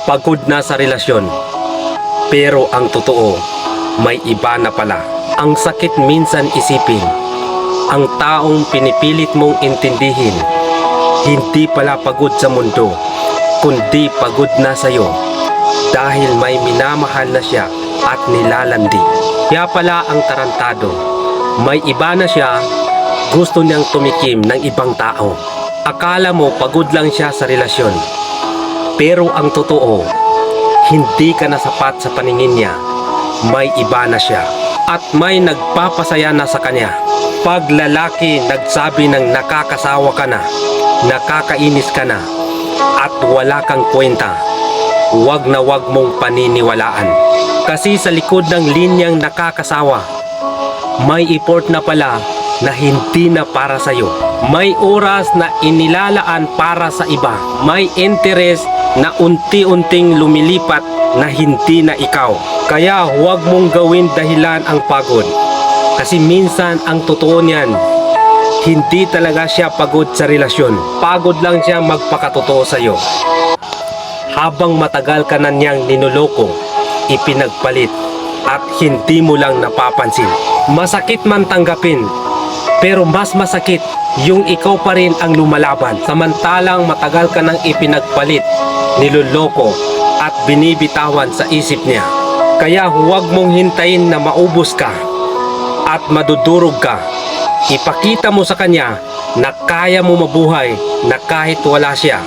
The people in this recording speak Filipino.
pagod na sa relasyon. Pero ang totoo, may iba na pala. Ang sakit minsan isipin, ang taong pinipilit mong intindihin, hindi pala pagod sa mundo, kundi pagod na sa'yo. Dahil may minamahal na siya at nilalandi. Kaya pala ang tarantado, may iba na siya, gusto niyang tumikim ng ibang tao. Akala mo pagod lang siya sa relasyon. Pero ang totoo, hindi ka na sapat sa paningin niya. May iba na siya. At may nagpapasaya na sa kanya. Pag lalaki nagsabi ng nakakasawa ka na, nakakainis ka na, at wala kang kwenta, huwag na huwag mong paniniwalaan. Kasi sa likod ng linyang nakakasawa, may effort na pala na hindi na para sa'yo. May oras na inilalaan para sa iba. May interest na unti-unting lumilipat na hindi na ikaw. Kaya huwag mong gawin dahilan ang pagod. Kasi minsan ang totoo niyan, hindi talaga siya pagod sa relasyon. Pagod lang siya magpakatotoo sa'yo. Habang matagal ka na niyang ninuloko, ipinagpalit, at hindi mo lang napapansin. Masakit man tanggapin, pero mas masakit yung ikaw pa rin ang lumalaban. Samantalang matagal ka nang ipinagpalit, niloloko, at binibitawan sa isip niya. Kaya huwag mong hintayin na maubos ka at madudurog ka. Ipakita mo sa kanya na kaya mo mabuhay na kahit wala siya.